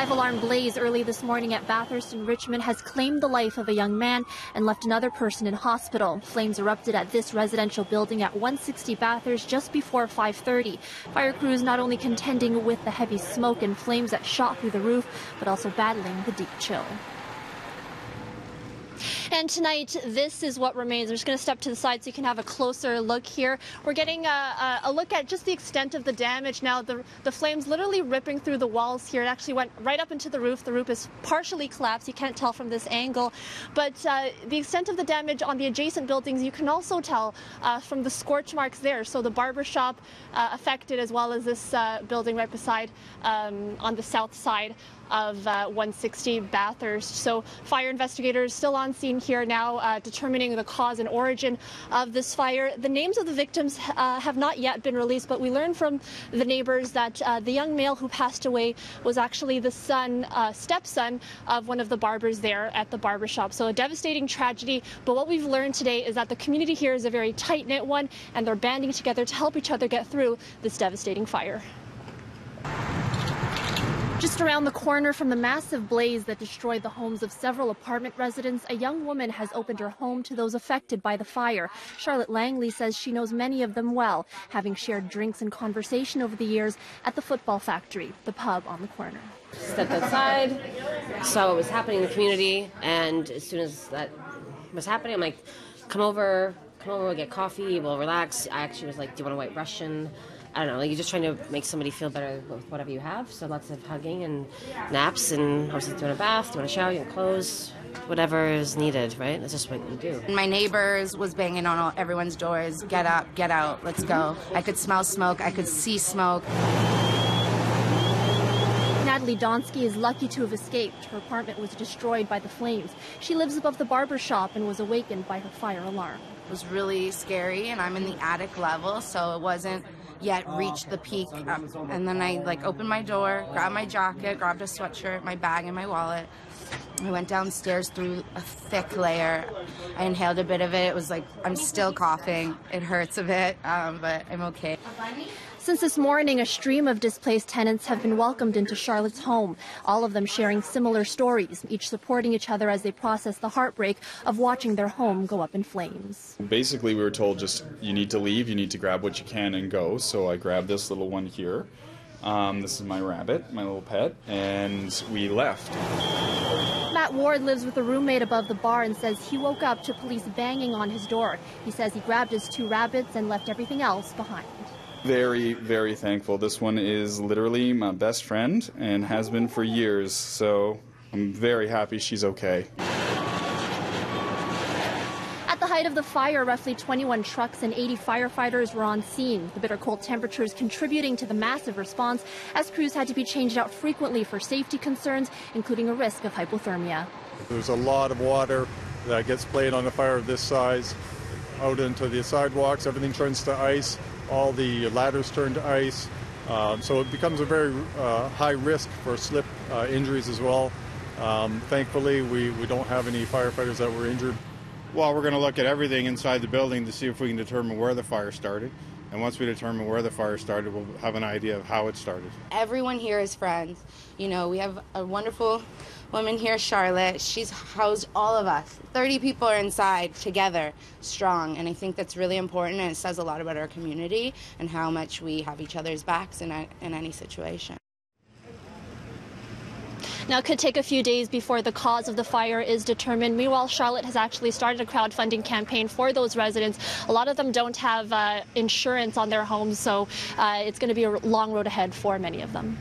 Five-alarm blaze early this morning at Bathurst in Richmond has claimed the life of a young man and left another person in hospital. Flames erupted at this residential building at 160 Bathurst just before 5:30. Fire crews not only contending with the heavy smoke and flames that shot through the roof, but also battling the deep chill. And tonight, this is what remains. I'm just going to step to the side so you can have a closer look here. We're getting a look at just the extent of the damage. Now, the flames literally ripping through the walls here. It actually went right up into the roof. The roof is partially collapsed. You can't tell from this angle. But the extent of the damage on the adjacent buildings, you can also tell from the scorch marks there. So the barber shop affected, as well as this building right beside on the south side of 160 Bathurst. So fire investigators still on scene here now, determining the cause and origin of this fire. The names of the victims have not yet been released, but we learned from the neighbors that the young male who passed away was actually the stepson of one of the barbers there at the barbershop. So a devastating tragedy, but what we've learned today is that the community here is a very tight-knit one, and they're banding together to help each other get through this devastating fire. Just around the corner from the massive blaze that destroyed the homes of several apartment residents, a young woman has opened her home to those affected by the fire. Charlotte Langley says she knows many of them well, having shared drinks and conversation over the years at the Football Factory, the pub on the corner. Stepped outside, saw what was happening in the community, and as soon as that was happening, I'm like, come over, we'll get coffee, we'll relax. I actually was like, do you want a White Russian? I don't know, like you're just trying to make somebody feel better with whatever you have. So lots of hugging and naps, and obviously doing a bath, doing a shower, doing clothes, whatever is needed, right? That's just what you do. My neighbors was banging on everyone's doors, get up, get out, let's go. I could smell smoke, I could see smoke. Natalie Donsky is lucky to have escaped. Her apartment was destroyed by the flames. She lives above the barber shop and was awakened by her fire alarm. It was really scary, and I'm in the attic level, so it wasn't yet reached the peak. And then I opened my door, grabbed my jacket, grabbed a sweatshirt, my bag, and my wallet. I went downstairs through a thick layer. I inhaled a bit of it. It was like, I'm still coughing. It hurts a bit, but I'm okay. Since this morning, a stream of displaced tenants have been welcomed into Charlotte's home, all of them sharing similar stories, each supporting each other as they process the heartbreak of watching their home go up in flames. Basically, we were told just, you need to leave, you need to grab what you can and go. So I grabbed this little one here. This is my rabbit, my little pet, and we left. Matt Ward lives with a roommate above the bar and says he woke up to police banging on his door. He says he grabbed his 2 rabbits and left everything else behind. Very, very thankful. This one is literally my best friend and has been for years, so I'm very happy she's okay. At the height of the fire, roughly 21 trucks and 80 firefighters were on scene. The bitter cold temperatures contributing to the massive response, as crews had to be changed out frequently for safety concerns, including a risk of hypothermia. There's a lot of water that gets played on a fire of this size out into the sidewalks. Everything turns to ice. All the ladders turn to ice. So it becomes a very high risk for slip injuries as well. Thankfully, we don't have any firefighters that were injured. Well, we're going to look at everything inside the building to see if we can determine where the fire started. And once we determine where the fire started, we'll have an idea of how it started. Everyone here is friends. You know, we have a wonderful woman here, Charlotte. She's housed all of us. 30 people are inside together, strong. And I think that's really important, and it says a lot about our community and how much we have each other's backs in any situation. Now, it could take a few days before the cause of the fire is determined. Meanwhile, Charlotte has actually started a crowdfunding campaign for those residents. A lot of them don't have insurance on their homes, so it's going to be a long road ahead for many of them.